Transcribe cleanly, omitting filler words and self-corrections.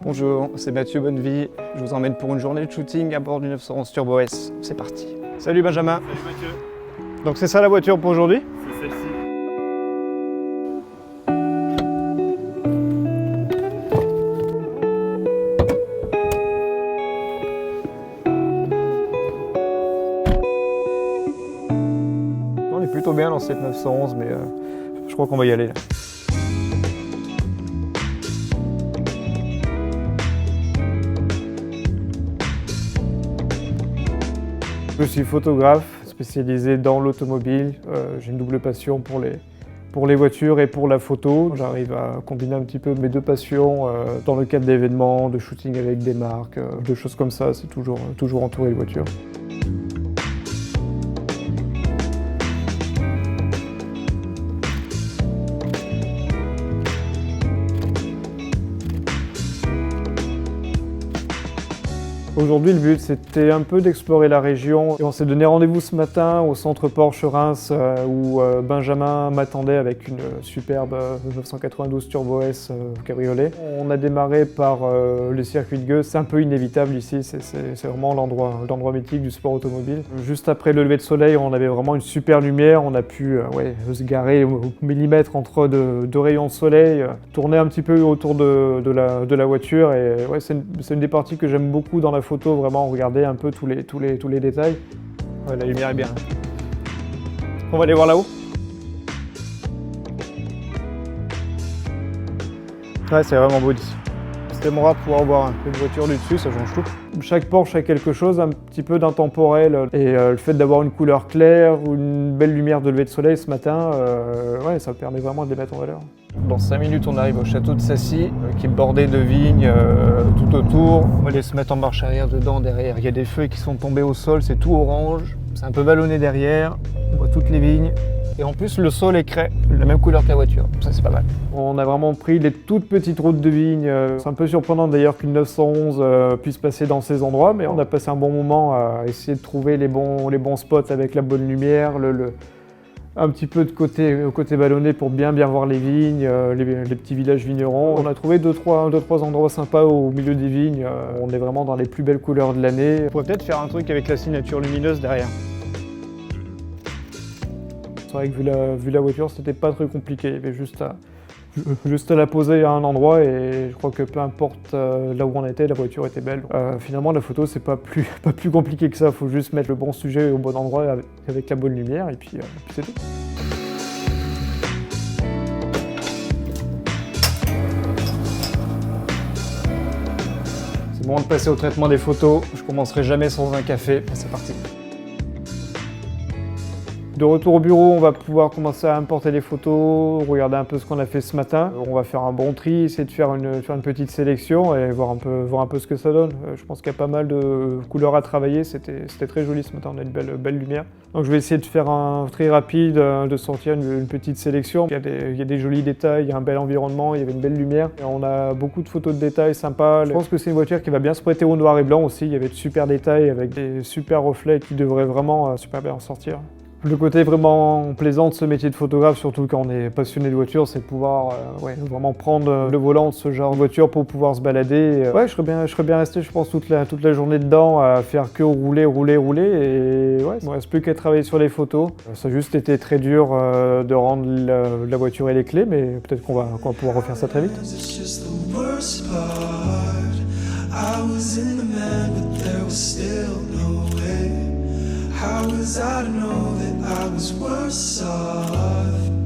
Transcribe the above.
Bonjour, c'est Mathieu Bonnevie. Je vous emmène pour une journée de shooting à bord du 911 Turbo S. C'est parti. Salut Benjamin. Salut Mathieu. Donc c'est ça la voiture pour aujourd'hui? C'est celle-ci. On est plutôt bien dans cette 911, mais je crois qu'on va y aller là. Je suis photographe spécialisé dans l'automobile. J'ai une double passion pour les voitures et pour la photo. J'arrive à combiner un petit peu mes deux passions dans le cadre d'événements, de shooting avec des marques, de choses comme ça. C'est toujours entouré de voitures. Aujourd'hui, le but, c'était un peu d'explorer la région. Et on s'est donné rendez-vous ce matin au centre Porsche-Reims où Benjamin m'attendait avec une superbe 992 Turbo S cabriolet. On a démarré par le circuit de Gueux. C'est un peu inévitable ici, c'est vraiment l'endroit mythique du sport automobile. Juste après le lever de soleil, on avait vraiment une super lumière. On a pu se garer au millimètre entre deux rayons de soleil, tourner un petit peu autour de la voiture. Et c'est une des parties que j'aime beaucoup dans la photo, vraiment regarder un peu tous les détails. Ouais, la lumière est bien. On va aller voir là-haut. Ouais, c'est vraiment beau d'ici. C'est tellement rare de pouvoir voir un peu de voiture du dessus, ça change tout. Chaque Porsche a quelque chose, un petit peu d'intemporel. Et le fait d'avoir une couleur claire ou une belle lumière de lever de soleil ce matin, ça permet vraiment de les mettre en valeur. Dans 5 minutes, on arrive au château de Sassy, qui est bordé de vignes tout autour. On va aller se mettre en marche arrière dedans, derrière. Il y a des feuilles qui sont tombées au sol, c'est tout orange. C'est un peu vallonné derrière, on voit toutes les vignes. Et en plus, le sol est craie, la même couleur que la voiture. Ça, c'est pas mal. On a vraiment pris les toutes petites routes de vignes. C'est un peu surprenant d'ailleurs qu'une 911 puisse passer dans ces endroits, mais on a passé un bon moment à essayer de trouver les bons spots avec la bonne lumière, un petit peu de côté vallonné pour bien voir les vignes, les petits villages vignerons. On a trouvé deux, trois endroits sympas au milieu des vignes. On est vraiment dans les plus belles couleurs de l'année. On pourrait peut-être faire un truc avec la signature lumineuse derrière. C'est vrai que vu la voiture, c'était pas très compliqué. Il y avait juste à la poser à un endroit et je crois que peu importe là où on était, la voiture était belle. Finalement, la photo, c'est pas plus compliqué que ça. Il faut juste mettre le bon sujet au bon endroit avec la bonne lumière et puis c'est tout. C'est bon de passer au traitement des photos. Je commencerai jamais sans un café. C'est parti. De retour au bureau, on va pouvoir commencer à importer les photos, regarder un peu ce qu'on a fait ce matin. On va faire un bon tri, essayer de faire une petite sélection et voir un peu ce que ça donne. Je pense qu'il y a pas mal de couleurs à travailler, c'était très joli ce matin, on a une belle lumière. Donc je vais essayer de faire un tri rapide, de sortir une petite sélection. Il y a des jolis détails, il y a un bel environnement, il y avait une belle lumière. Et on a beaucoup de photos de détails sympas. Je pense que c'est une voiture qui va bien se prêter au noir et blanc aussi. Il y avait de super détails avec des super reflets qui devraient vraiment super bien en sortir. Le côté vraiment plaisant de ce métier de photographe, surtout quand on est passionné de voiture, c'est de pouvoir vraiment prendre le volant de ce genre de voiture pour pouvoir se balader. Je serais bien resté, je pense, toute la journée dedans à faire que rouler. Et il ne me reste plus qu'à travailler sur les photos. Ça a juste été très dur de rendre la voiture et les clés, mais peut-être qu'on va pouvoir refaire ça très vite. How was I to know that I was worse off?